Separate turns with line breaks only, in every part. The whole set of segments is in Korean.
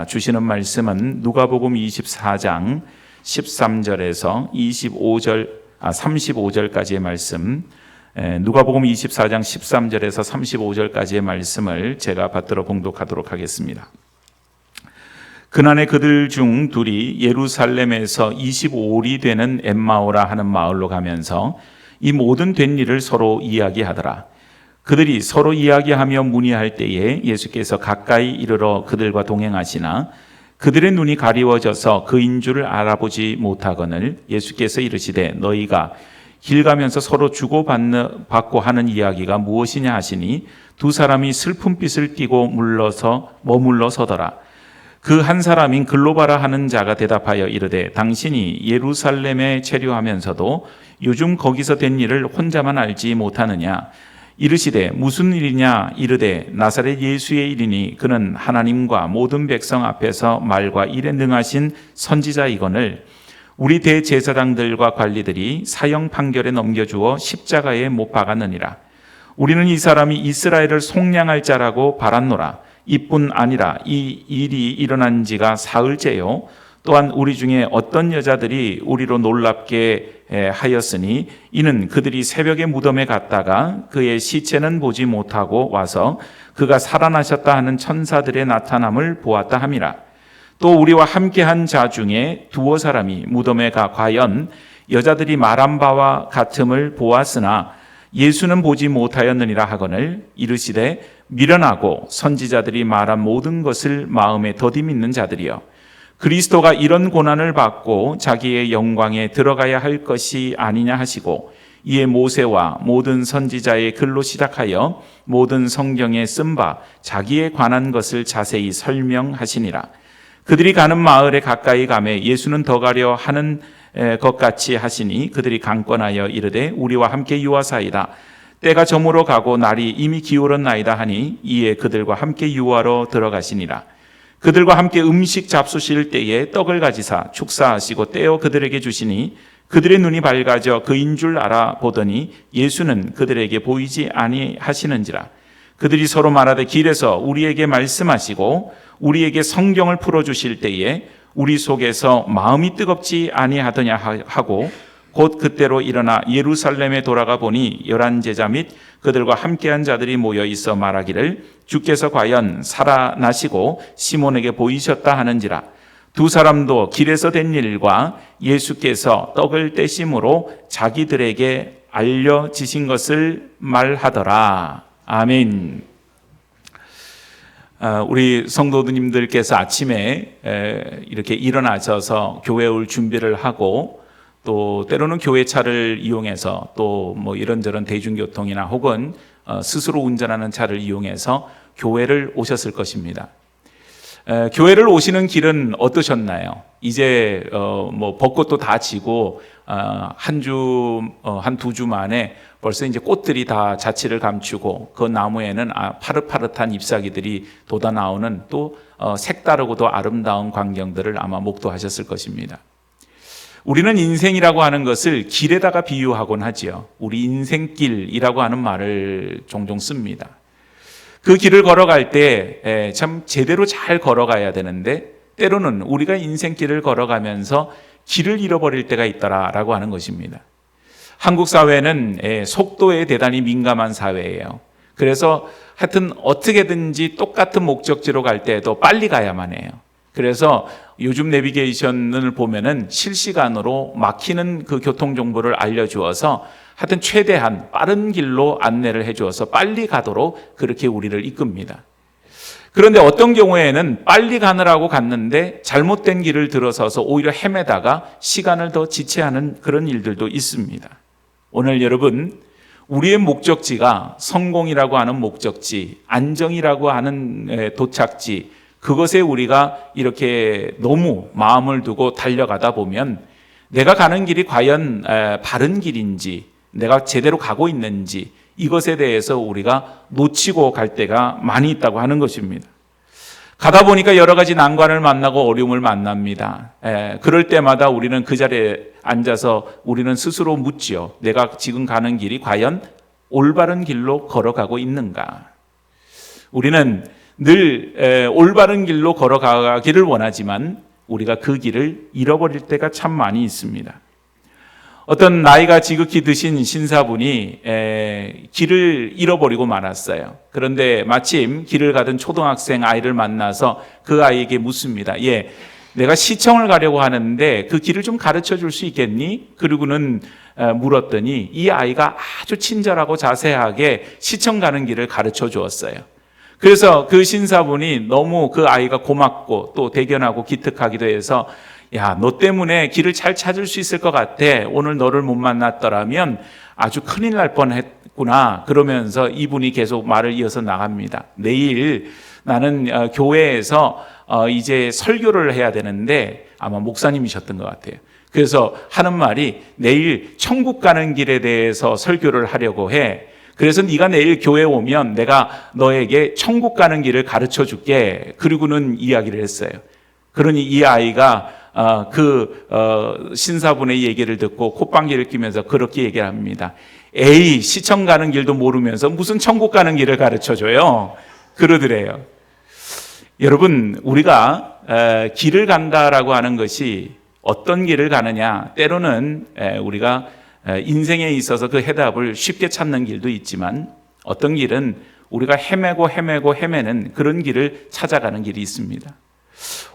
주시는 말씀은 누가복음 24장 13절에서 35절까지의 말씀, 누가복음 24장 13절에서 35절까지의 말씀을 제가 받들어 봉독하도록 하겠습니다. 그날에 그들 중 둘이 예루살렘에서 25일이 되는 엠마오라 하는 마을로 가면서 이 모든 된 일을 서로 이야기하더라. 그들이 서로 이야기하며 문의할 때에 예수께서 가까이 이르러 그들과 동행하시나 그들의 눈이 가리워져서 그인 줄을 알아보지 못하거늘 예수께서 이르시되 너희가 길 가면서 서로 주고받고 하는 이야기가 무엇이냐 하시니 두 사람이 슬픔빛을 띠고 머물러 서더라. 그 한 사람인 글로바라 하는 자가 대답하여 이르되 당신이 예루살렘에 체류하면서도 요즘 거기서 된 일을 혼자만 알지 못하느냐. 이르시되 무슨 일이냐. 이르되 나사렛 예수의 일이니 그는 하나님과 모든 백성 앞에서 말과 일에 능하신 선지자이거늘 우리 대제사장들과 관리들이 사형 판결에 넘겨주어 십자가에 못 박았느니라. 우리는 이 사람이 이스라엘을 속량할 자라고 바랐노라. 이뿐 아니라 이 일이 일어난 지가 사흘째요. 또한 우리 중에 어떤 여자들이 우리로 놀랍게 하였으니 이는 그들이 새벽에 무덤에 갔다가 그의 시체는 보지 못하고 와서 그가 살아나셨다 하는 천사들의 나타남을 보았다 함이라. 또 우리와 함께한 자 중에 두어 사람이 무덤에 가 과연 여자들이 말한 바와 같음을 보았으나 예수는 보지 못하였느니라 하거늘 이르시되 미련하고 선지자들이 말한 모든 것을 마음에 더디 믿는 자들이여 그리스도가 이런 고난을 받고 자기의 영광에 들어가야 할 것이 아니냐 하시고 이에 모세와 모든 선지자의 글로 시작하여 모든 성경에 쓴 바 자기에 관한 것을 자세히 설명하시니라. 그들이 가는 마을에 가까이 가매 예수는 더 가려 하는 것 같이 하시니 그들이 강권하여 이르되 우리와 함께 유하사이다. 때가 저물어 가고 날이 이미 기울었나이다 하니 이에 그들과 함께 유하러 들어가시니라. 그들과 함께 음식 잡수실 때에 떡을 가지사 축사하시고 떼어 그들에게 주시니 그들의 눈이 밝아져 그인 줄 알아보더니 예수는 그들에게 보이지 아니하시는지라. 그들이 서로 말하되 길에서 우리에게 말씀하시고 우리에게 성경을 풀어주실 때에 우리 속에서 마음이 뜨겁지 아니하더냐 하고 곧 그때로 일어나 예루살렘에 돌아가 보니 11 제자 및 그들과 함께한 자들이 모여 있어 말하기를 주께서 과연 살아나시고 시몬에게 보이셨다 하는지라. 두 사람도 길에서 된 일과 예수께서 떡을 떼심으로 자기들에게 알려지신 것을 말하더라. 아멘. 우리 성도님들께서 아침에 이렇게 일어나셔서 교회 올 준비를 하고 또 때로는 교회 차를 이용해서 또 뭐 이런저런 대중교통이나 혹은 스스로 운전하는 차를 이용해서 교회를 오셨을 것입니다. 교회를 오시는 길은 어떠셨나요? 이제 뭐 벚꽃도 다 지고 한 두 주 만에 벌써 이제 꽃들이 다 자취를 감추고 그 나무에는 파릇파릇한 잎사귀들이 돋아 나오는 또 색다르고도 아름다운 광경들을 아마 목도하셨을 것입니다. 우리는 인생이라고 하는 것을 길에다가 비유하곤 하지요. 우리 인생길이라고 하는 말을 종종 씁니다. 그 길을 걸어갈 때 참 제대로 잘 걸어가야 되는데 때로는 우리가 인생길을 걸어가면서 길을 잃어버릴 때가 있더라라고 하는 것입니다. 한국 사회는 속도에 대단히 민감한 사회예요. 그래서 하여튼 어떻게든지 똑같은 목적지로 갈 때도 빨리 가야만 해요. 그래서 요즘 내비게이션을 보면은 실시간으로 막히는 그 교통 정보를 알려주어서 하여튼 최대한 빠른 길로 안내를 해주어서 빨리 가도록 그렇게 우리를 이끕니다. 그런데 어떤 경우에는 빨리 가느라고 갔는데 잘못된 길을 들어서서 오히려 헤매다가 시간을 더 지체하는 그런 일들도 있습니다. 오늘 여러분, 우리의 목적지가 성공이라고 하는 목적지, 안정이라고 하는 도착지, 그것에 우리가 이렇게 너무 마음을 두고 달려가다 보면 내가 가는 길이 과연 바른 길인지, 내가 제대로 가고 있는지 이것에 대해서 우리가 놓치고 갈 때가 많이 있다고 하는 것입니다. 가다 보니까 여러 가지 난관을 만나고 어려움을 만납니다. 그럴 때마다 우리는 그 자리에 앉아서 우리는 스스로 묻지요. 내가 지금 가는 길이 과연 올바른 길로 걸어가고 있는가? 우리는 늘 올바른 길로 걸어가기를 원하지만 우리가 그 길을 잃어버릴 때가 참 많이 있습니다. 어떤 나이가 지극히 드신 신사분이 길을 잃어버리고 말았어요. 그런데 마침 길을 가던 초등학생 아이를 만나서 그 아이에게 묻습니다. 내가 시청을 가려고 하는데 그 길을 좀 가르쳐 줄 수 있겠니? 그리고는 물었더니 이 아이가 아주 친절하고 자세하게 시청 가는 길을 가르쳐 주었어요. 그래서 그 신사분이 너무 그 아이가 고맙고 또 대견하고 기특하기도 해서 너 때문에 길을 잘 찾을 수 있을 것 같아. 오늘 너를 못 만났더라면 아주 큰일 날 뻔했구나. 그러면서 이분이 계속 말을 이어서 나갑니다. 내일 나는 교회에서 이제 설교를 해야 되는데 아마 목사님이셨던 것 같아요. 그래서 하는 말이 내일 천국 가는 길에 대해서 설교를 하려고 해. 그래서 네가 내일 교회 오면 내가 너에게 천국 가는 길을 가르쳐 줄게. 그리고는 이야기를 했어요. 그러니 이 아이가 신사분의 얘기를 듣고 콧방귀를 뀌면서 그렇게 얘기를 합니다. 에이, 시청 가는 길도 모르면서 무슨 천국 가는 길을 가르쳐 줘요. 그러더래요. 여러분, 우리가 길을 간다라고 하는 것이 어떤 길을 가느냐, 때로는 우리가 인생에 있어서 그 해답을 쉽게 찾는 길도 있지만 어떤 길은 우리가 헤매는 그런 길을 찾아가는 길이 있습니다.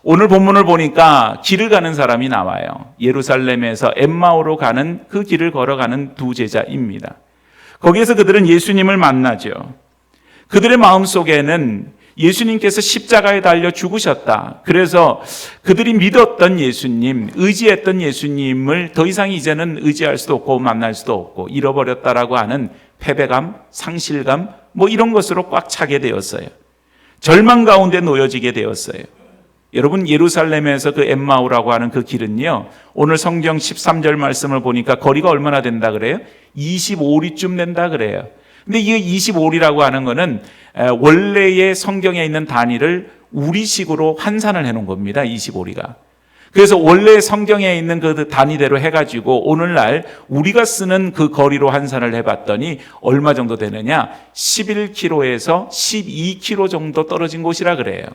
오늘 본문을 보니까 길을 가는 사람이 나와요. 예루살렘에서 엠마오로 가는 그 길을 걸어가는 두 제자입니다. 거기에서 그들은 예수님을 만나죠. 그들의 마음속에는 예수님께서 십자가에 달려 죽으셨다. 그래서 그들이 믿었던 예수님, 의지했던 예수님을 더 이상 이제는 의지할 수도 없고 만날 수도 없고 잃어버렸다라고 하는 패배감, 상실감 이런 것으로 꽉 차게 되었어요. 절망 가운데 놓여지게 되었어요. 여러분, 예루살렘에서 그 엠마오라고 하는 그 길은요, 오늘 성경 13절 말씀을 보니까 거리가 얼마나 된다 그래요? 25리쯤 된다 그래요. 근데 이 25리라고 하는 거는 원래의 성경에 있는 단위를 우리식으로 환산을 해놓은 겁니다. 25리가. 그래서 원래 성경에 있는 그 단위대로 해가지고 오늘날 우리가 쓰는 그 거리로 환산을 해봤더니 얼마 정도 되느냐? 11km에서 12km 정도 떨어진 곳이라 그래요.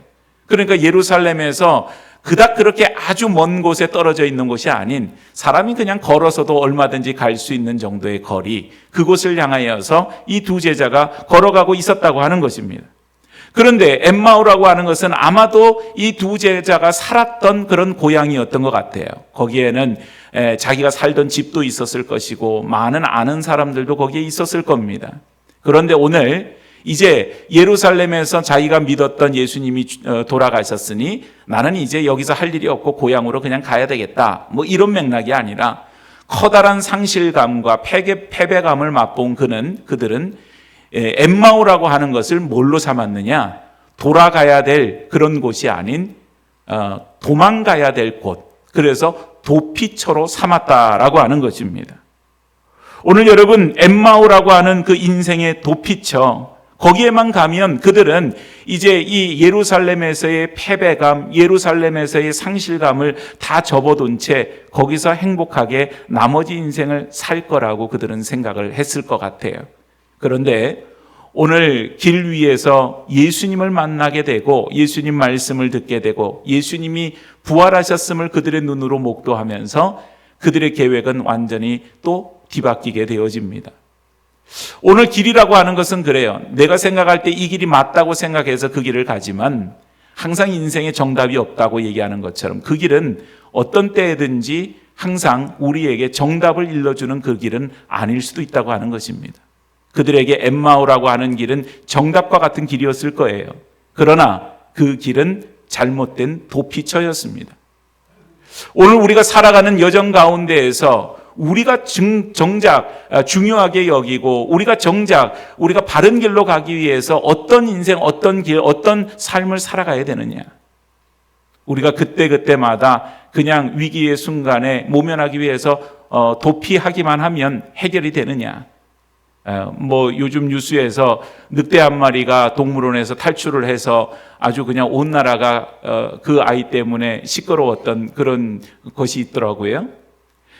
그러니까 예루살렘에서 그닥 그렇게 아주 먼 곳에 떨어져 있는 곳이 아닌 사람이 그냥 걸어서도 얼마든지 갈 수 있는 정도의 거리, 그곳을 향하여서 이 두 제자가 걸어가고 있었다고 하는 것입니다. 그런데 엠마오라고 하는 것은 아마도 이 두 제자가 살았던 그런 고향이었던 것 같아요. 거기에는 자기가 살던 집도 있었을 것이고 많은 아는 사람들도 거기에 있었을 겁니다. 그런데 오늘 이제 예루살렘에서 자기가 믿었던 예수님이 돌아가셨으니 나는 이제 여기서 할 일이 없고 고향으로 그냥 가야 되겠다. 이런 맥락이 아니라 커다란 상실감과 패배감을 맛본 그들은 엠마오라고 하는 것을 뭘로 삼았느냐? 돌아가야 될 그런 곳이 아닌 도망가야 될 곳. 그래서 도피처로 삼았다라고 하는 것입니다. 오늘 여러분, 엠마오라고 하는 그 인생의 도피처, 거기에만 가면 그들은 이제 이 예루살렘에서의 패배감, 예루살렘에서의 상실감을 다 접어둔 채 거기서 행복하게 나머지 인생을 살 거라고 그들은 생각을 했을 것 같아요. 그런데 오늘 길 위에서 예수님을 만나게 되고 예수님 말씀을 듣게 되고 예수님이 부활하셨음을 그들의 눈으로 목도하면서 그들의 계획은 완전히 또 뒤바뀌게 되어집니다. 오늘 길이라고 하는 것은 그래요. 내가 생각할 때 이 길이 맞다고 생각해서 그 길을 가지만 항상 인생에 정답이 없다고 얘기하는 것처럼 그 길은 어떤 때든지 항상 우리에게 정답을 일러주는 그 길은 아닐 수도 있다고 하는 것입니다. 그들에게 엠마오라고 하는 길은 정답과 같은 길이었을 거예요. 그러나 그 길은 잘못된 도피처였습니다. 오늘 우리가 살아가는 여정 가운데에서 우리가 정작 중요하게 여기고 우리가 바른 길로 가기 위해서 어떤 인생, 어떤 길, 어떤 삶을 살아가야 되느냐. 우리가 그때마다 그냥 위기의 순간에 모면하기 위해서 도피하기만 하면 해결이 되느냐. 요즘 뉴스에서 늑대 한 마리가 동물원에서 탈출을 해서 아주 그냥 온 나라가 그 아이 때문에 시끄러웠던 그런 것이 있더라고요.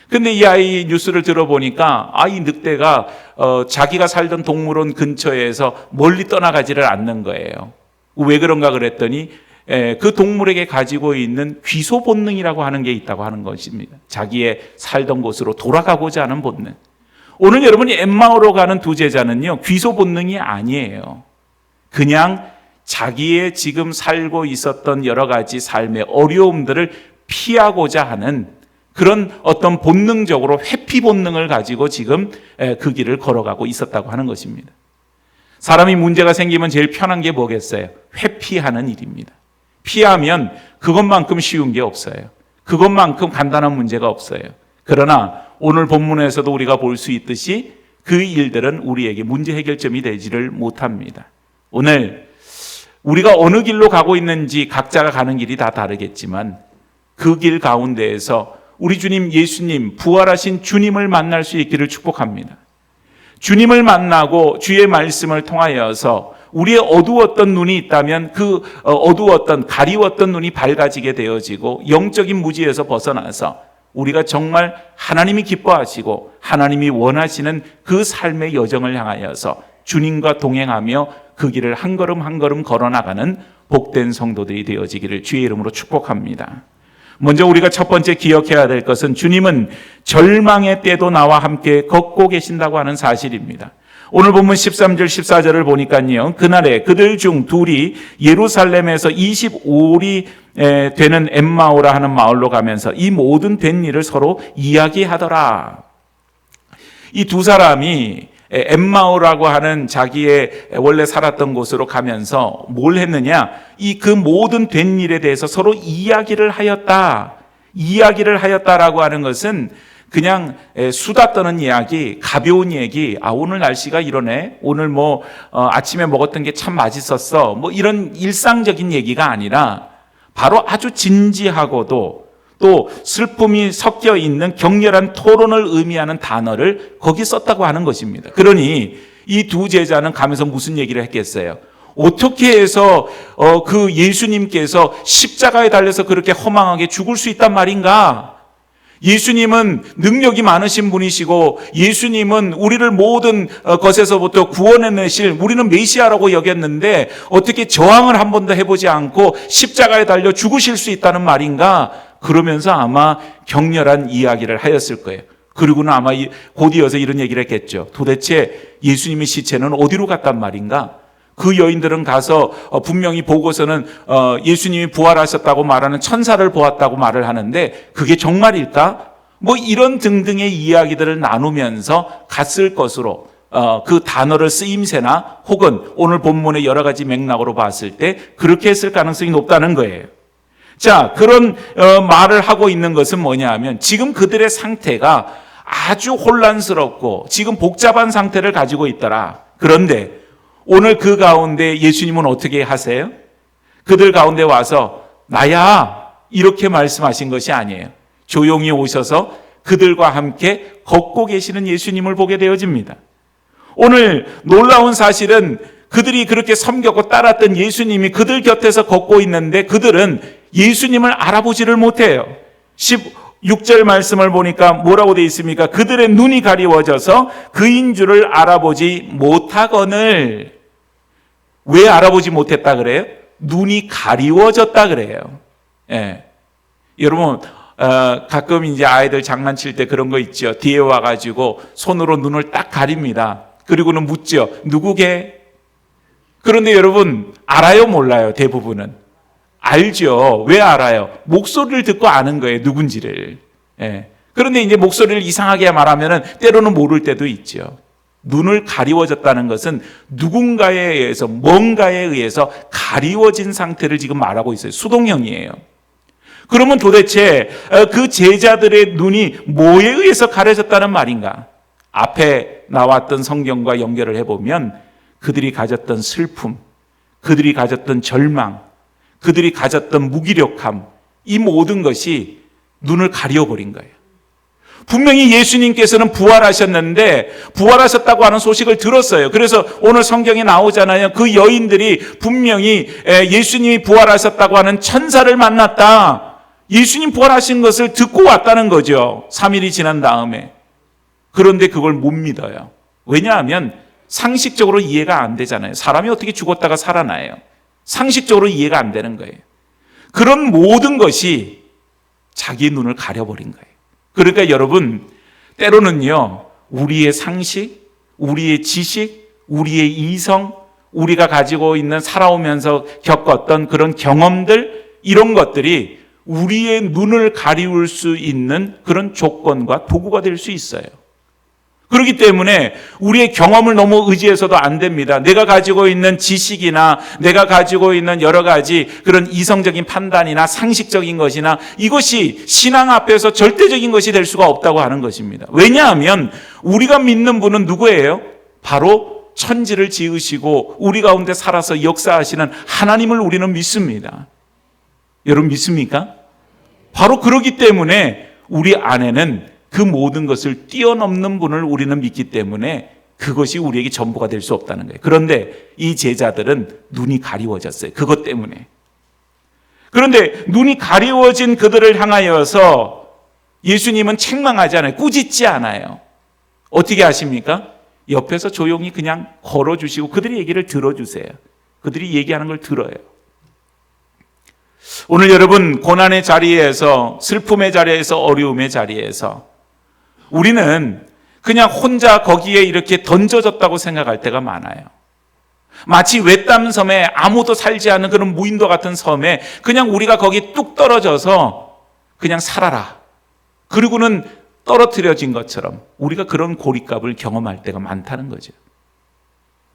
근데 이 아이 뉴스를 들어보니까 이 늑대가 자기가 살던 동물원 근처에서 멀리 떠나가지를 않는 거예요. 왜 그런가 그랬더니 그 동물에게 가지고 있는 귀소 본능이라고 하는 게 있다고 하는 것입니다. 자기의 살던 곳으로 돌아가고자 하는 본능. 오늘 여러분이 엠마오로 가는 두 제자는요, 귀소 본능이 아니에요. 그냥 자기의 지금 살고 있었던 여러 가지 삶의 어려움들을 피하고자 하는 그런 어떤 본능적으로 회피 본능을 가지고 지금 그 길을 걸어가고 있었다고 하는 것입니다. 사람이 문제가 생기면 제일 편한 게 뭐겠어요? 회피하는 일입니다. 피하면 그것만큼 쉬운 게 없어요. 그것만큼 간단한 문제가 없어요. 그러나 오늘 본문에서도 우리가 볼 수 있듯이 그 일들은 우리에게 문제 해결점이 되지를 못합니다. 오늘 우리가 어느 길로 가고 있는지 각자가 가는 길이 다 다르겠지만 그 길 가운데에서 우리 주님 예수님, 부활하신 주님을 만날 수 있기를 축복합니다. 주님을 만나고 주의 말씀을 통하여서 우리의 어두웠던 눈이 있다면 그 어두웠던 가리웠던 눈이 밝아지게 되어지고 영적인 무지에서 벗어나서 우리가 정말 하나님이 기뻐하시고 하나님이 원하시는 그 삶의 여정을 향하여서 주님과 동행하며 그 길을 한 걸음 한 걸음 걸어나가는 복된 성도들이 되어지기를 주의 이름으로 축복합니다. 먼저 우리가 첫 번째 기억해야 될 것은 주님은 절망의 때도 나와 함께 걷고 계신다고 하는 사실입니다. 오늘 본문 13절 14절을 보니까요, 그날에 그들 중 둘이 예루살렘에서 25里 되는 엠마오라 하는 마을로 가면서 이 모든 된 일을 서로 이야기하더라. 이 두 사람이 엠마오라고 하는 자기의 원래 살았던 곳으로 가면서 뭘 했느냐? 이 그 모든 된 일에 대해서 서로 이야기를 하였다. 이야기를 하였다라고 하는 것은 그냥 수다 떠는 이야기, 가벼운 얘기. 오늘 날씨가 이러네. 오늘 아침에 먹었던 게 참 맛있었어. 이런 일상적인 얘기가 아니라 바로 아주 진지하고도 또 슬픔이 섞여 있는 격렬한 토론을 의미하는 단어를 거기 썼다고 하는 것입니다. 그러니 이 두 제자는 가면서 무슨 얘기를 했겠어요? 어떻게 해서 그 예수님께서 십자가에 달려서 그렇게 허망하게 죽을 수 있단 말인가? 예수님은 능력이 많으신 분이시고 예수님은 우리를 모든 것에서부터 구원해내실 우리는 메시아라고 여겼는데 어떻게 저항을 한 번도 해보지 않고 십자가에 달려 죽으실 수 있다는 말인가? 그러면서 아마 격렬한 이야기를 하였을 거예요. 그리고는 아마 곧 이어서 이런 얘기를 했겠죠. 도대체 예수님의 시체는 어디로 갔단 말인가? 그 여인들은 가서 분명히 보고서는 예수님이 부활하셨다고 말하는 천사를 보았다고 말을 하는데 그게 정말일까? 이런 등등의 이야기들을 나누면서 갔을 것으로 그 단어를 쓰임새나 혹은 오늘 본문의 여러 가지 맥락으로 봤을 때 그렇게 했을 가능성이 높다는 거예요. 자, 그런 말을 하고 있는 것은 뭐냐 하면 지금 그들의 상태가 아주 혼란스럽고 지금 복잡한 상태를 가지고 있더라. 그런데 오늘 그 가운데 예수님은 어떻게 하세요? 그들 가운데 와서 나야 이렇게 말씀하신 것이 아니에요. 조용히 오셔서 그들과 함께 걷고 계시는 예수님을 보게 되어집니다. 오늘 놀라운 사실은 그들이 그렇게 섬겼고 따랐던 예수님이 그들 곁에서 걷고 있는데 그들은 예수님을 알아보지를 못해요. 16절 말씀을 보니까 뭐라고 되어 있습니까? 그들의 눈이 가리워져서 그인 줄을 알아보지 못하거늘. 왜 알아보지 못했다 그래요? 눈이 가리워졌다 그래요. 예. 여러분 가끔 이제 아이들 장난칠 때 그런 거 있죠. 뒤에 와가지고 손으로 눈을 딱 가립니다. 그리고는 묻죠. 누구게? 그런데 여러분 알아요 몰라요? 대부분은 알죠. 왜 알아요? 목소리를 듣고 아는 거예요. 누군지를. 예. 그런데 이제 목소리를 이상하게 말하면은 때로는 모를 때도 있죠. 눈을 가리워졌다는 것은 누군가에 의해서 뭔가에 의해서 가리워진 상태를 지금 말하고 있어요. 수동형이에요. 그러면 도대체 그 제자들의 눈이 뭐에 의해서 가려졌다는 말인가? 앞에 나왔던 성경과 연결을 해보면 그들이 가졌던 슬픔, 그들이 가졌던 절망, 그들이 가졌던 무기력함, 이 모든 것이 눈을 가려버린 거예요. 분명히 예수님께서는 부활하셨는데 부활하셨다고 하는 소식을 들었어요. 그래서 오늘 성경에 나오잖아요. 그 여인들이 분명히 예수님이 부활하셨다고 하는 천사를 만났다. 예수님 부활하신 것을 듣고 왔다는 거죠. 3일이 지난 다음에. 그런데 그걸 못 믿어요. 왜냐하면 상식적으로 이해가 안 되잖아요. 사람이 어떻게 죽었다가 살아나요? 상식적으로 이해가 안 되는 거예요. 그런 모든 것이 자기 눈을 가려버린 거예요. 그러니까 여러분, 때로는요, 우리의 상식, 우리의 지식, 우리의 이성, 우리가 가지고 있는 살아오면서 겪었던 그런 경험들, 이런 것들이 우리의 눈을 가리울 수 있는 그런 조건과 도구가 될 수 있어요. 그렇기 때문에 우리의 경험을 너무 의지해서도 안 됩니다. 내가 가지고 있는 지식이나 내가 가지고 있는 여러 가지 그런 이성적인 판단이나 상식적인 것이나 이것이 신앙 앞에서 절대적인 것이 될 수가 없다고 하는 것입니다. 왜냐하면 우리가 믿는 분은 누구예요? 바로 천지를 지으시고 우리 가운데 살아서 역사하시는 하나님을 우리는 믿습니다. 여러분 믿습니까? 바로 그렇기 때문에 우리 안에는 그 모든 것을 뛰어넘는 분을 우리는 믿기 때문에 그것이 우리에게 전부가 될 수 없다는 거예요. 그런데 이 제자들은 눈이 가리워졌어요. 그것 때문에. 그런데 눈이 가리워진 그들을 향하여서 예수님은 책망하지 않아요. 꾸짖지 않아요. 어떻게 하십니까? 옆에서 조용히 그냥 걸어주시고 그들의 얘기를 들어주세요. 그들이 얘기하는 걸 들어요. 오늘 여러분, 고난의 자리에서, 슬픔의 자리에서, 어려움의 자리에서 우리는 그냥 혼자 거기에 이렇게 던져졌다고 생각할 때가 많아요. 마치 외딴 섬에 아무도 살지 않는 그런 무인도 같은 섬에 그냥 우리가 거기 뚝 떨어져서 그냥 살아라. 그리고는 떨어뜨려진 것처럼 우리가 그런 고립감을 경험할 때가 많다는 거죠.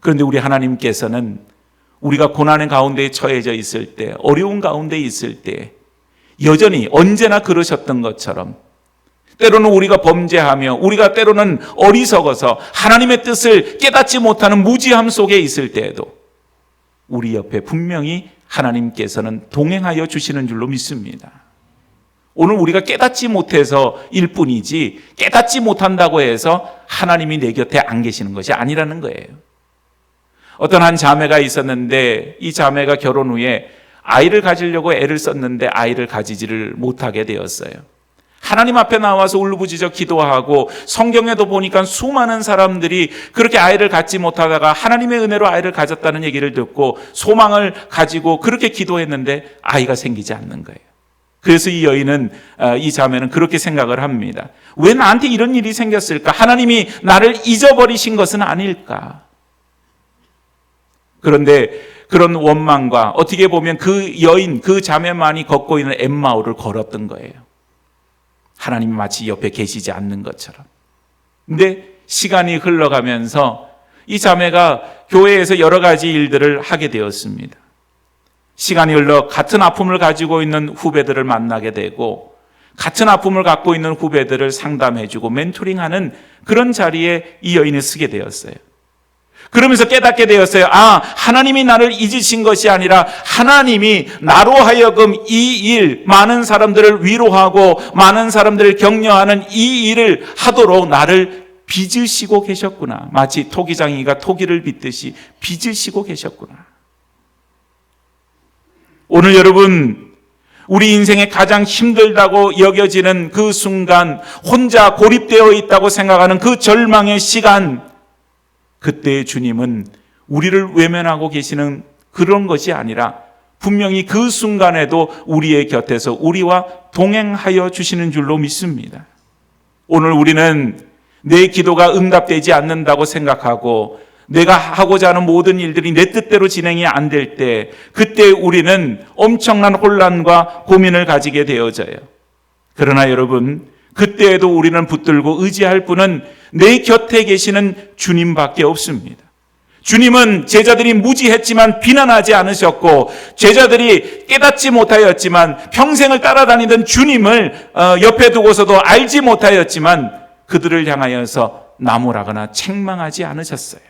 그런데 우리 하나님께서는 우리가 고난의 가운데 처해져 있을 때, 어려운 가운데 있을 때 여전히 언제나 그러셨던 것처럼 때로는 우리가 범죄하며 우리가 때로는 어리석어서 하나님의 뜻을 깨닫지 못하는 무지함 속에 있을 때에도 우리 옆에 분명히 하나님께서는 동행하여 주시는 줄로 믿습니다. 오늘 우리가 깨닫지 못해서 일 뿐이지 깨닫지 못한다고 해서 하나님이 내 곁에 안 계시는 것이 아니라는 거예요. 어떤 한 자매가 있었는데 이 자매가 결혼 후에 아이를 가지려고 애를 썼는데 아이를 가지지를 못하게 되었어요. 하나님 앞에 나와서 울부짖어 기도하고 성경에도 보니까 수많은 사람들이 그렇게 아이를 갖지 못하다가 하나님의 은혜로 아이를 가졌다는 얘기를 듣고 소망을 가지고 그렇게 기도했는데 아이가 생기지 않는 거예요. 그래서 이 여인은, 이 자매는 그렇게 생각을 합니다. 왜 나한테 이런 일이 생겼을까? 하나님이 나를 잊어버리신 것은 아닐까? 그런데 그런 원망과 어떻게 보면 그 여인, 그 자매만이 걷고 있는 엠마오를 걸었던 거예요. 하나님이 마치 옆에 계시지 않는 것처럼. 근데 시간이 흘러가면서 이 자매가 교회에서 여러 가지 일들을 하게 되었습니다. 시간이 흘러 같은 아픔을 가지고 있는 후배들을 만나게 되고 같은 아픔을 갖고 있는 후배들을 상담해주고 멘토링하는 그런 자리에 이 여인이 서게 되었어요. 그러면서 깨닫게 되었어요. 하나님이 나를 잊으신 것이 아니라 하나님이 나로 하여금 이 일, 많은 사람들을 위로하고 많은 사람들을 격려하는 이 일을 하도록 나를 빚으시고 계셨구나. 마치 토기장이가 토기를 빚듯이 빚으시고 계셨구나. 오늘 여러분, 우리 인생에 가장 힘들다고 여겨지는 그 순간, 혼자 고립되어 있다고 생각하는 그 절망의 시간, 그때 주님은 우리를 외면하고 계시는 그런 것이 아니라 분명히 그 순간에도 우리의 곁에서 우리와 동행하여 주시는 줄로 믿습니다. 오늘 우리는 내 기도가 응답되지 않는다고 생각하고 내가 하고자 하는 모든 일들이 내 뜻대로 진행이 안 될 때, 그때 우리는 엄청난 혼란과 고민을 가지게 되어져요. 그러나 여러분, 그때에도 우리는 붙들고 의지할 분은 내 곁에 계시는 주님밖에 없습니다. 주님은 제자들이 무지했지만 비난하지 않으셨고, 제자들이 깨닫지 못하였지만 평생을 따라다니던 주님을 옆에 두고서도 알지 못하였지만 그들을 향하여서 나무라거나 책망하지 않으셨어요.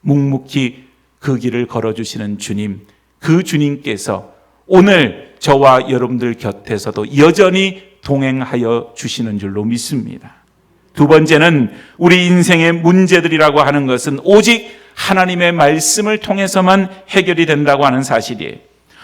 묵묵히 그 길을 걸어주시는 주님, 그 주님께서 오늘 저와 여러분들 곁에서도 여전히 동행하여 주시는 줄로 믿습니다. 두 번째는 우리 인생의 문제들이라고 하는 것은 오직 하나님의 말씀을 통해서만 해결이 된다고 하는 사실이에요.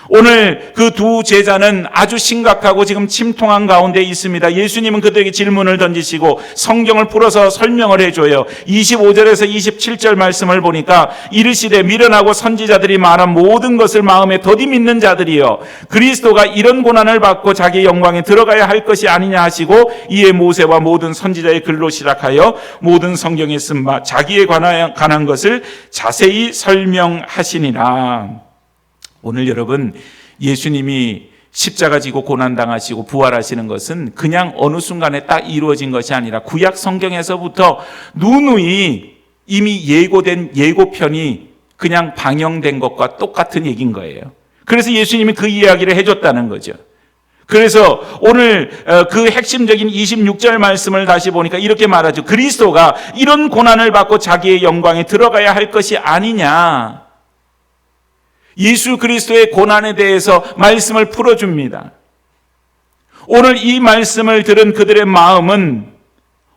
오늘 그 두 제자는 아주 심각하고 지금 침통한 가운데 있습니다. 예수님은 그들에게 질문을 던지시고 성경을 풀어서 설명을 해줘요. 25절에서 27절 말씀을 보니까 이르시되 미련하고 선지자들이 말한 모든 것을 마음에 더디 믿는 자들이여 그리스도가 이런 고난을 받고 자기의 영광에 들어가야 할 것이 아니냐 하시고 이에 모세와 모든 선지자의 글로 시작하여 모든 성경에 쓴 바 자기에 관한 것을 자세히 설명하시니라. 오늘 여러분, 예수님이 십자가 지고 고난당하시고 부활하시는 것은 그냥 어느 순간에 딱 이루어진 것이 아니라 구약 성경에서부터 누누이 이미 예고된 예고편이 그냥 방영된 것과 똑같은 얘기인 거예요. 그래서 예수님이 그 이야기를 해줬다는 거죠. 그래서 오늘 그 핵심적인 26절 말씀을 다시 보니까 이렇게 말하죠. 그리스도가 이런 고난을 받고 자기의 영광에 들어가야 할 것이 아니냐. 예수 그리스도의 고난에 대해서 말씀을 풀어줍니다. 오늘 이 말씀을 들은 그들의 마음은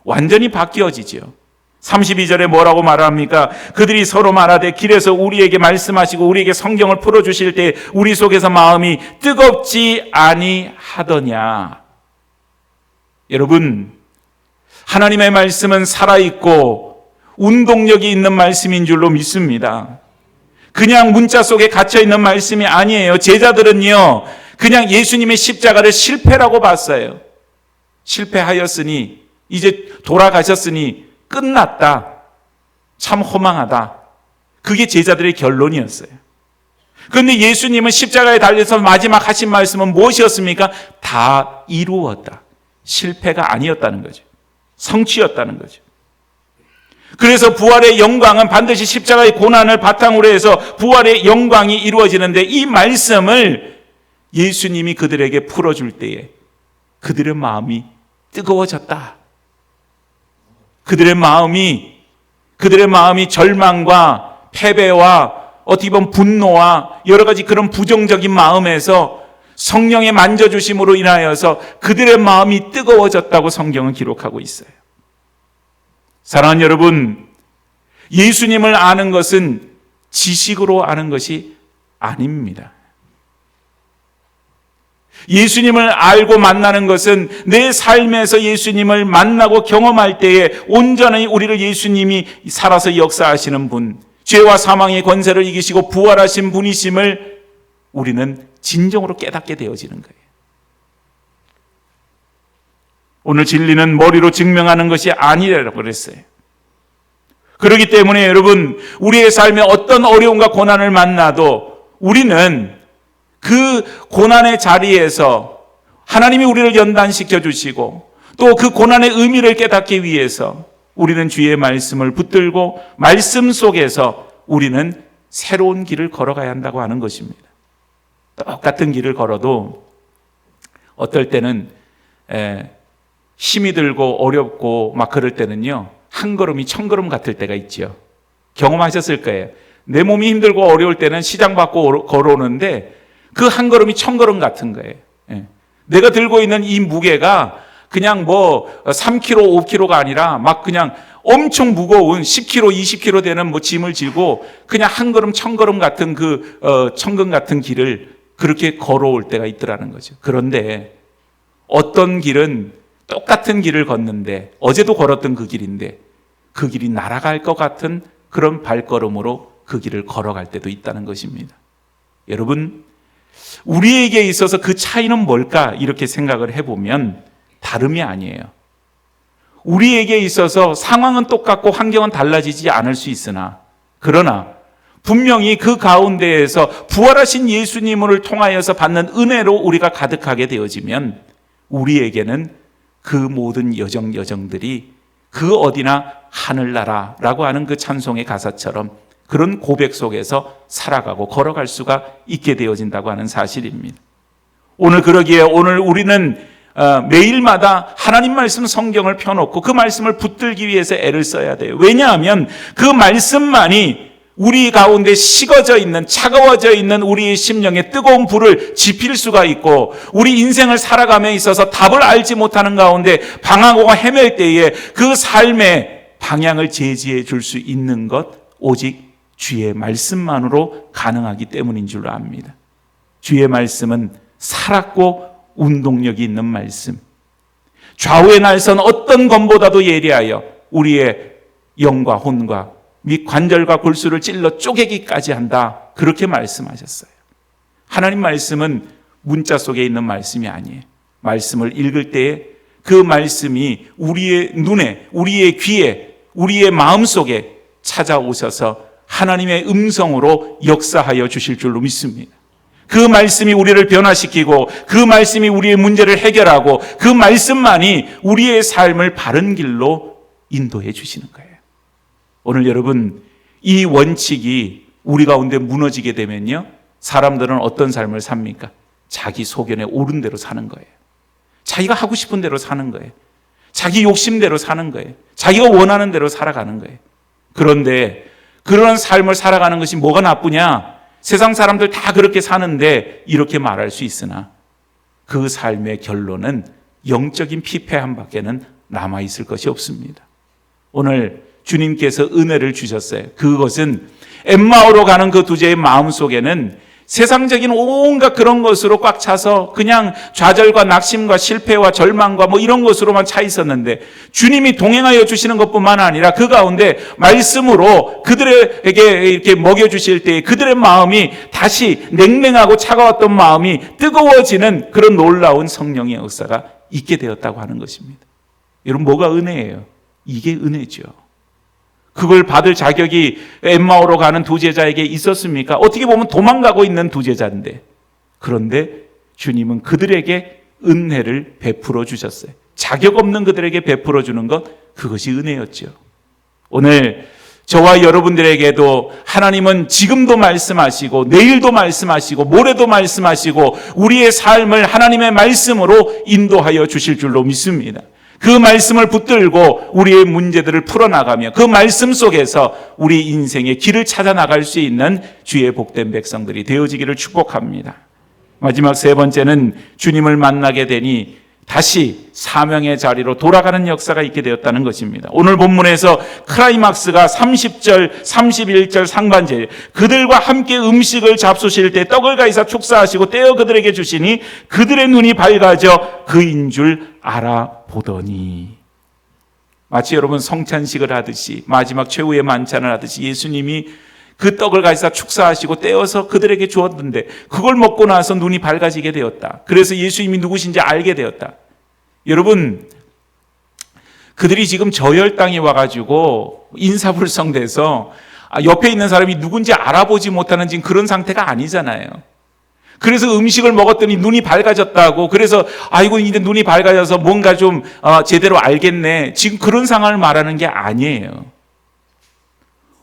완전히 바뀌어지죠. 32절에 뭐라고 말합니까? 그들이 서로 말하되 길에서 우리에게 말씀하시고 우리에게 성경을 풀어주실 때 우리 속에서 마음이 뜨겁지 아니하더냐. 여러분, 하나님의 말씀은 살아있고 운동력이 있는 말씀인 줄로 믿습니다. 그냥 문자 속에 갇혀있는 말씀이 아니에요. 제자들은요, 그냥 예수님의 십자가를 실패라고 봤어요. 실패하였으니, 이제 돌아가셨으니 끝났다. 참 허망하다. 그게 제자들의 결론이었어요. 그런데 예수님은 십자가에 달려서 마지막 하신 말씀은 무엇이었습니까? 다 이루었다. 실패가 아니었다는 거죠. 성취였다는 거죠. 그래서 부활의 영광은 반드시 십자가의 고난을 바탕으로 해서 부활의 영광이 이루어지는데 이 말씀을 예수님이 그들에게 풀어줄 때에 그들의 마음이 뜨거워졌다. 그들의 마음이 절망과 패배와 어떻게 보면 분노와 여러 가지 그런 부정적인 마음에서 성령의 만져주심으로 인하여서 그들의 마음이 뜨거워졌다고 성경은 기록하고 있어요. 사랑하는 여러분, 예수님을 아는 것은 지식으로 아는 것이 아닙니다. 예수님을 알고 만나는 것은 내 삶에서 예수님을 만나고 경험할 때에 온전히 우리를 예수님이 살아서 역사하시는 분, 죄와 사망의 권세를 이기시고 부활하신 분이심을 우리는 진정으로 깨닫게 되어지는 거예요. 오늘 진리는 머리로 증명하는 것이 아니라고 그랬어요. 그렇기 때문에 여러분, 우리의 삶에 어떤 어려움과 고난을 만나도 우리는 그 고난의 자리에서 하나님이 우리를 연단시켜 주시고 또 그 고난의 의미를 깨닫기 위해서 우리는 주의 말씀을 붙들고 말씀 속에서 우리는 새로운 길을 걸어가야 한다고 하는 것입니다. 똑같은 길을 걸어도 어떨 때는 힘이 들고 어렵고 막 그럴 때는요, 한 걸음이 1000걸음 같을 때가 있죠. 경험하셨을 거예요. 내 몸이 힘들고 어려울 때는 시장 받고 걸어오는데 그 한 걸음이 1000걸음 같은 거예요. 내가 들고 있는 이 무게가 그냥 3kg, 5kg가 아니라 막 그냥 엄청 무거운 10kg, 20kg 되는 짐을 지고 그냥 한 걸음 1000걸음 같은 천근 같은 길을 그렇게 걸어올 때가 있더라는 거죠. 그런데 어떤 길은 똑같은 길을 걷는데 어제도 걸었던 그 길인데 그 길이 날아갈 것 같은 그런 발걸음으로 그 길을 걸어갈 때도 있다는 것입니다. 여러분, 우리에게 있어서 그 차이는 뭘까 이렇게 생각을 해보면 다름이 아니에요. 우리에게 있어서 상황은 똑같고 환경은 달라지지 않을 수 있으나 그러나 분명히 그 가운데에서 부활하신 예수님을 통하여서 받는 은혜로 우리가 가득하게 되어지면 우리에게는 그 모든 여정들이 그 어디나 하늘나라라고 하는 그 찬송의 가사처럼 그런 고백 속에서 살아가고 걸어갈 수가 있게 되어진다고 하는 사실입니다. 오늘 그러기에 오늘 우리는 매일마다 하나님 말씀 성경을 펴놓고 그 말씀을 붙들기 위해서 애를 써야 돼요. 왜냐하면 그 말씀만이 우리 가운데 식어져 있는, 차가워져 있는 우리의 심령에 뜨거운 불을 지필 수가 있고 우리 인생을 살아감에 있어서 답을 알지 못하는 가운데 방황하고 헤맬 때에 그 삶의 방향을 제지해 줄 수 있는 것 오직 주의 말씀만으로 가능하기 때문인 줄로 압니다. 주의 말씀은 살았고 운동력이 있는 말씀. 좌우의 날선 어떤 검보다도 예리하여 우리의 영과 혼과 및 관절과 골수를 찔러 쪼개기까지 한다. 그렇게 말씀하셨어요. 하나님 말씀은 문자 속에 있는 말씀이 아니에요. 말씀을 읽을 때에 그 말씀이 우리의 눈에, 우리의 귀에, 우리의 마음속에 찾아오셔서 하나님의 음성으로 역사하여 주실 줄로 믿습니다. 그 말씀이 우리를 변화시키고 그 말씀이 우리의 문제를 해결하고 그 말씀만이 우리의 삶을 바른 길로 인도해 주시는 거예요. 오늘 여러분, 이 원칙이 우리 가운데 무너지게 되면요, 사람들은 어떤 삶을 삽니까? 자기 소견에 옳은 대로 사는 거예요. 자기가 하고 싶은 대로 사는 거예요. 자기 욕심대로 사는 거예요. 자기가 원하는 대로 살아가는 거예요. 그런데 그런 삶을 살아가는 것이 뭐가 나쁘냐? 세상 사람들 다 그렇게 사는데 이렇게 말할 수 있으나 그 삶의 결론은 영적인 피폐함 밖에는 남아있을 것이 없습니다. 오늘 주님께서 은혜를 주셨어요. 그것은 엠마오로 가는 그 두제의 마음속에는 세상적인 온갖 그런 것으로 꽉 차서 그냥 좌절과 낙심과 실패와 절망과 뭐 이런 것으로만 차 있었는데, 주님이 동행하여 주시는 것뿐만 아니라 그 가운데 말씀으로 그들에게 이렇게 먹여주실 때 그들의 마음이 다시 냉랭하고 차가웠던 마음이 뜨거워지는 그런 놀라운 성령의 역사가 있게 되었다고 하는 것입니다. 여러분, 뭐가 은혜예요? 이게 은혜죠. 그걸 받을 자격이 엠마오로 가는 두 제자에게 있었습니까? 어떻게 보면 도망가고 있는 두 제자인데, 그런데 주님은 그들에게 은혜를 베풀어 주셨어요. 자격 없는 그들에게 베풀어 주는 것, 그것이 은혜였죠. 오늘 저와 여러분들에게도 하나님은 지금도 말씀하시고 내일도 말씀하시고 모레도 말씀하시고 우리의 삶을 하나님의 말씀으로 인도하여 주실 줄로 믿습니다. 그 말씀을 붙들고 우리의 문제들을 풀어나가며 그 말씀 속에서 우리 인생의 길을 찾아 나갈 수 있는 주의 복된 백성들이 되어지기를 축복합니다. 마지막 세 번째는 주님을 만나게 되니 다시 사명의 자리로 돌아가는 역사가 있게 되었다는 것입니다. 오늘 본문에서 클라이막스가 30절, 31절 상반절, 그들과 함께 음식을 잡수실 때 떡을 가지사 축사하시고 떼어 그들에게 주시니 그들의 눈이 밝아져 그인 줄 알아보더니. 마치 여러분 성찬식을 하듯이, 마지막 최후의 만찬을 하듯이 예수님이 그 떡을 가지사 축사하시고 떼어서 그들에게 주었는데 그걸 먹고 나서 눈이 밝아지게 되었다. 그래서 예수님이 누구신지 알게 되었다. 여러분, 그들이 지금 저혈 땅에 와가지고 인사불성돼서 옆에 있는 사람이 누군지 알아보지 못하는 지금 그런 상태가 아니잖아요. 그래서 음식을 먹었더니 눈이 밝아졌다고, 그래서 아이고 이제 눈이 밝아져서 뭔가 좀 제대로 알겠네, 지금 그런 상황을 말하는 게 아니에요.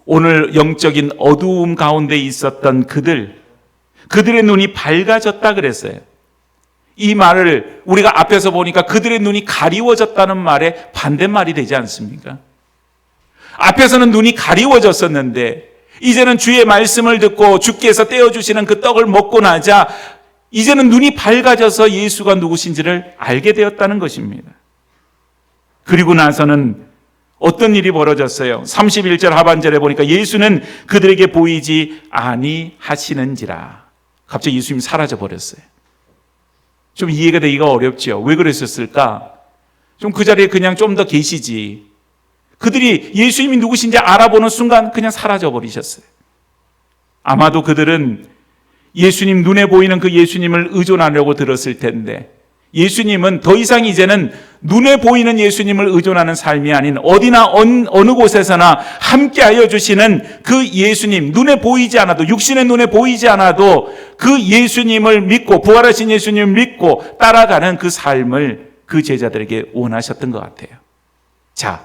오늘 영적인 어두움 가운데 있었던 그들의 눈이 밝아졌다 그랬어요. 이 말을 우리가 앞에서 보니까 그들의 눈이 가리워졌다는 말에 반대말이 되지 않습니까? 앞에서는 눈이 가리워졌었는데 이제는 주의 말씀을 듣고 주께서 떼어주시는 그 떡을 먹고 나자 이제는 눈이 밝아져서 예수가 누구신지를 알게 되었다는 것입니다. 그리고 나서는 어떤 일이 벌어졌어요? 31절 하반절에 보니까 예수는 그들에게 보이지 아니하시는지라. 갑자기 예수님이 사라져 버렸어요. 좀 이해가 되기가 어렵죠. 왜 그랬었을까? 좀 그 자리에 그냥 좀 더 계시지. 그들이 예수님이 누구신지 알아보는 순간 그냥 사라져 버리셨어요. 아마도 그들은 예수님, 눈에 보이는 그 예수님을 의존하려고 들었을 텐데, 예수님은 더 이상 이제는 눈에 보이는 예수님을 의존하는 삶이 아닌 어디나 어느 곳에서나 함께하여 주시는 그 예수님, 눈에 보이지 않아도, 육신의 눈에 보이지 않아도 그 예수님을 믿고, 부활하신 예수님을 믿고 따라가는 그 삶을 그 제자들에게 원하셨던 것 같아요. 자,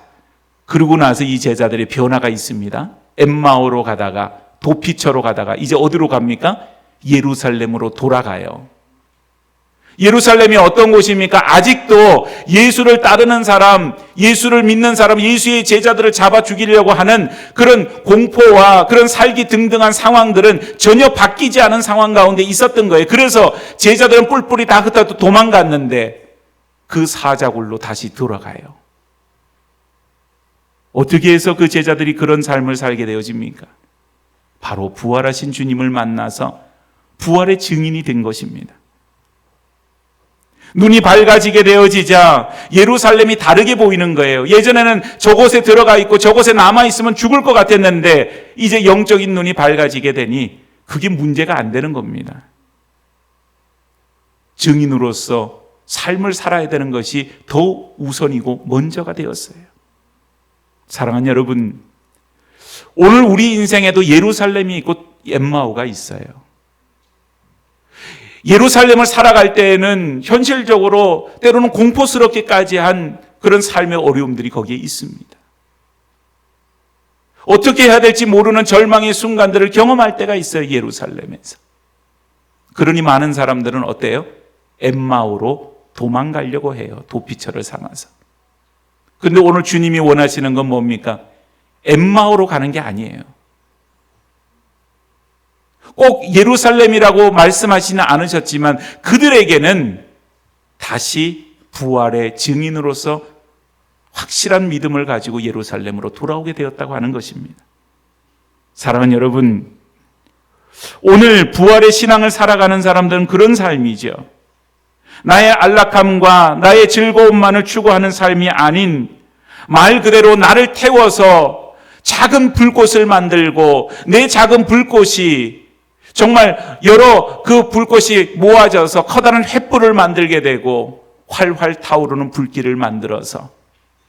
그러고 나서 이 제자들의 변화가 있습니다. 엠마오로 가다가, 도피처로 가다가 이제 어디로 갑니까? 예루살렘으로 돌아가요. 예루살렘이 어떤 곳입니까? 아직도 예수를 따르는 사람, 예수를 믿는 사람, 예수의 제자들을 잡아 죽이려고 하는 그런 공포와 그런 살기 등등한 상황들은 전혀 바뀌지 않은 상황 가운데 있었던 거예요. 그래서 제자들은 뿔뿔이 다 흩어져 도망갔는데 그 사자굴로 다시 돌아가요. 어떻게 해서 그 제자들이 그런 삶을 살게 되어집니까? 바로 부활하신 주님을 만나서 부활의 증인이 된 것입니다. 눈이 밝아지게 되어지자 예루살렘이 다르게 보이는 거예요. 예전에는 저곳에 들어가 있고 저곳에 남아 있으면 죽을 것 같았는데 이제 영적인 눈이 밝아지게 되니 그게 문제가 안 되는 겁니다. 증인으로서 삶을 살아야 되는 것이 더 우선이고 먼저가 되었어요. 사랑하는 여러분, 오늘 우리 인생에도 예루살렘이 있고 엠마오가 있어요. 예루살렘을 살아갈 때에는 현실적으로 때로는 공포스럽기까지 한 그런 삶의 어려움들이 거기에 있습니다. 어떻게 해야 될지 모르는 절망의 순간들을 경험할 때가 있어요, 예루살렘에서. 그러니 많은 사람들은 어때요? 엠마오로 도망가려고 해요, 도피처를 삼아서. 근데 오늘 주님이 원하시는 건 뭡니까? 엠마오로 가는 게 아니에요. 꼭 예루살렘이라고 말씀하시는 않으셨지만 그들에게는 다시 부활의 증인으로서 확실한 믿음을 가지고 예루살렘으로 돌아오게 되었다고 하는 것입니다. 사랑하는 여러분, 오늘 부활의 신앙을 살아가는 사람들은 그런 삶이죠. 나의 안락함과 나의 즐거움만을 추구하는 삶이 아닌 말 그대로 나를 태워서 작은 불꽃을 만들고 내 작은 불꽃이 정말 여러 그 불꽃이 모아져서 커다란 횃불을 만들게 되고 활활 타오르는 불길을 만들어서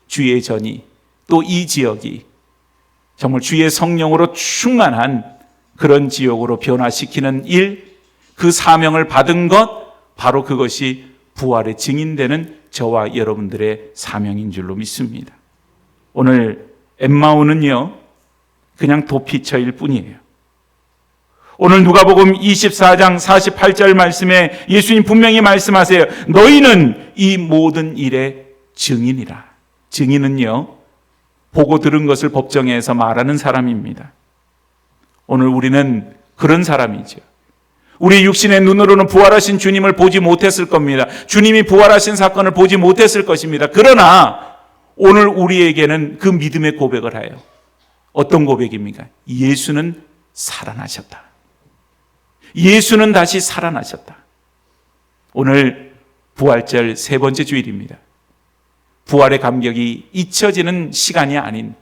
주의 전이 또 이 지역이 정말 주의 성령으로 충만한 그런 지역으로 변화시키는 일, 그 사명을 받은 것, 바로 그것이 부활의 증인되는 저와 여러분들의 사명인 줄로 믿습니다. 오늘 엠마오는요, 그냥 도피처일 뿐이에요. 오늘 누가복음 24장 48절 말씀에 예수님 분명히 말씀하세요. 너희는 이 모든 일의 증인이라. 증인은요, 보고 들은 것을 법정에서 말하는 사람입니다. 오늘 우리는 그런 사람이죠. 우리 육신의 눈으로는 부활하신 주님을 보지 못했을 겁니다. 주님이 부활하신 사건을 보지 못했을 것입니다. 그러나 오늘 우리에게는 그 믿음의 고백을 해요. 어떤 고백입니까? 예수는 살아나셨다. 예수는 다시 살아나셨다. 오늘 부활절 세 번째 주일입니다. 부활의 감격이 잊혀지는 시간이 아닌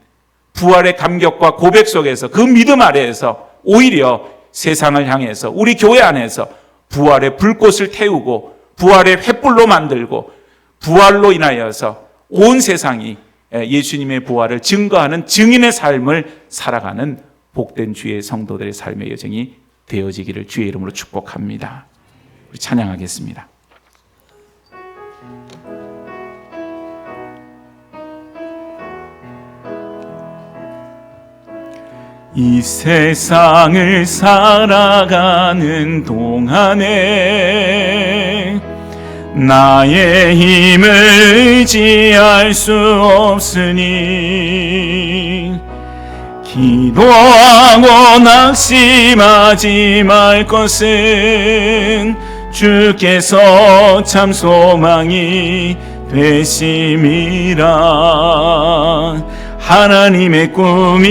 부활의 감격과 고백 속에서 그 믿음 아래에서 오히려 세상을 향해서 우리 교회 안에서 부활의 불꽃을 태우고 부활의 횃불로 만들고 부활로 인하여서 온 세상이 예수님의 부활을 증거하는 증인의 삶을 살아가는 복된 주의 성도들의 삶의 여정이 되어지기를 주의 이름으로 축복합니다. 우리 찬양하겠습니다. 이 세상을 살아가는 동안에 나의 힘을 의지할 수 없으니 기도하고 낙심하지 말 것은 주께서 참 소망이 되심이라. 하나님의 꿈이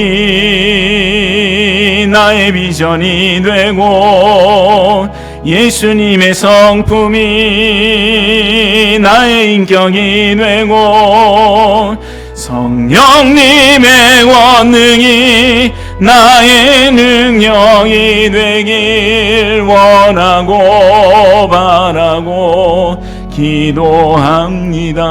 나의 비전이 되고 예수님의 성품이 나의 인격이 되고 성령님의 권능이 나의 능력이 되길 원하고 바라고 기도합니다.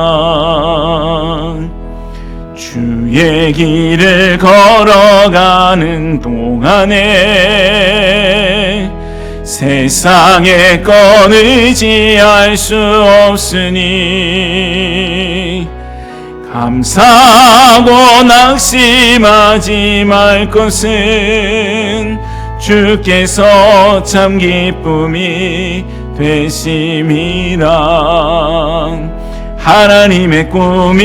주의 길을 걸어가는 동안에 세상의 것 의지할 수 없으니 감사하고 낙심하지 말 것은 주께서 참 기쁨이 되심이라. 하나님의 꿈이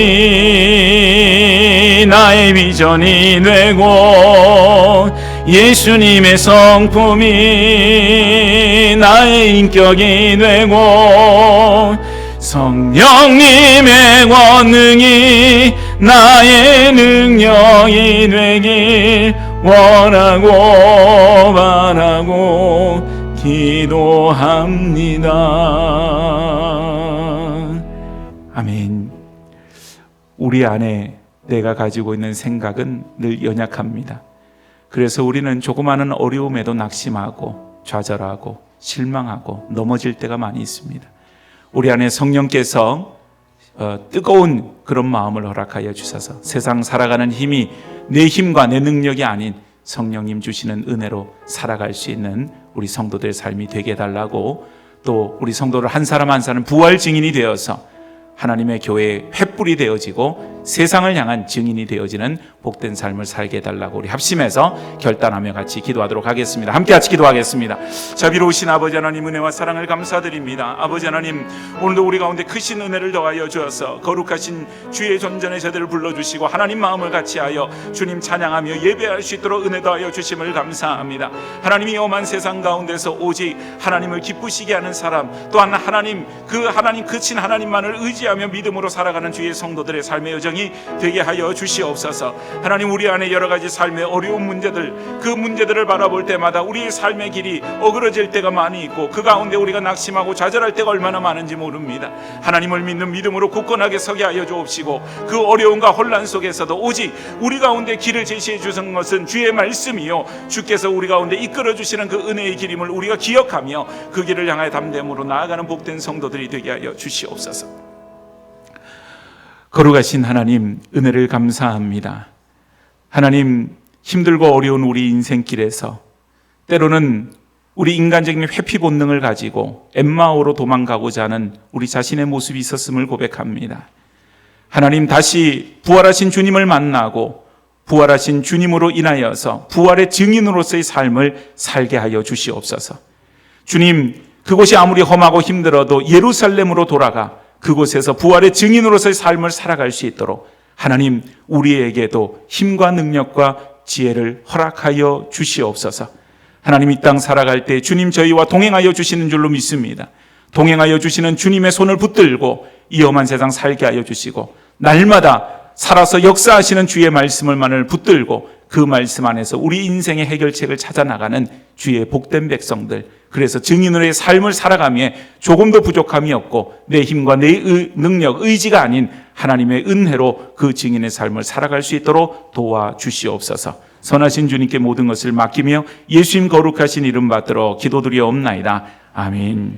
나의 비전이 되고 예수님의 성품이 나의 인격이 되고 성령님의 권능이 나의 능력이 되길 원하고 바라고 기도합니다. 아멘. 우리 안에 내가 가지고 있는 생각은 늘 연약합니다. 그래서 우리는 조그마한 어려움에도 낙심하고 좌절하고 실망하고 넘어질 때가 많이 있습니다. 우리 안에 성령께서 뜨거운 그런 마음을 허락하여 주셔서 세상 살아가는 힘이 내 힘과 내 능력이 아닌 성령님 주시는 은혜로 살아갈 수 있는 우리 성도들의 삶이 되게 해달라고, 또 우리 성도들 한 사람 한 사람 부활 증인이 되어서 하나님의 교회의 횃불이 되어지고 세상을 향한 증인이 되어지는 복된 삶을 살게 해달라고 우리 합심해서 결단하며 같이 기도하도록 하겠습니다. 함께 같이 기도하겠습니다. 자비로우신 아버지 하나님, 은혜와 사랑을 감사드립니다. 아버지 하나님, 오늘도 우리 가운데 크신 은혜를 더하여 주어서 거룩하신 주의 존전에 저들을 불러주시고 하나님 마음을 같이하여 주님 찬양하며 예배할 수 있도록 은혜 더하여 주심을 감사합니다. 하나님이 험한 세상 가운데서 오직 하나님을 기쁘시게 하는 사람, 또한 하나님 크신 하나님만을 의지하며 믿음으로 살아가는 주의 성도들의 삶의 여정이 되게 하여 주시옵소서. 하나님, 우리 안에 여러 가지 삶의 어려운 문제들, 그 문제들을 바라볼 때마다 우리의 삶의 길이 어그러질 때가 많이 있고 그 가운데 우리가 낙심하고 좌절할 때가 얼마나 많은지 모릅니다. 하나님을 믿는 믿음으로 굳건하게 서게 하여 주옵시고, 그 어려움과 혼란 속에서도 오직 우리 가운데 길을 제시해 주신 것은 주의 말씀이요, 주께서 우리 가운데 이끌어 주시는 그 은혜의 길임을 우리가 기억하며 그 길을 향하여 담대함으로 나아가는 복된 성도들이 되게 하여 주시옵소서. 거룩하신 하나님, 은혜를 감사합니다. 하나님, 힘들고 어려운 우리 인생길에서 때로는 우리 인간적인 회피 본능을 가지고 엠마오로 도망가고자 하는 우리 자신의 모습이 있었음을 고백합니다. 하나님, 다시 부활하신 주님을 만나고 부활하신 주님으로 인하여서 부활의 증인으로서의 삶을 살게 하여 주시옵소서. 주님, 그곳이 아무리 험하고 힘들어도 예루살렘으로 돌아가 그곳에서 부활의 증인으로서의 삶을 살아갈 수 있도록 하나님, 우리에게도 힘과 능력과 지혜를 허락하여 주시옵소서. 하나님, 이 땅 살아갈 때 주님 저희와 동행하여 주시는 줄로 믿습니다. 동행하여 주시는 주님의 손을 붙들고 이 험한 세상 살게 하여 주시고, 날마다 살아서 역사하시는 주의 말씀을만을 붙들고 그 말씀 안에서 우리 인생의 해결책을 찾아 나가는 주의 복된 백성들, 그래서 증인으로의 삶을 살아가며 조금도 부족함이 없고 내 힘과 내 능력, 의지가 아닌 하나님의 은혜로 그 증인의 삶을 살아갈 수 있도록 도와주시옵소서. 선하신 주님께 모든 것을 맡기며 예수님 거룩하신 이름 받들어 기도드리옵나이다. 아멘.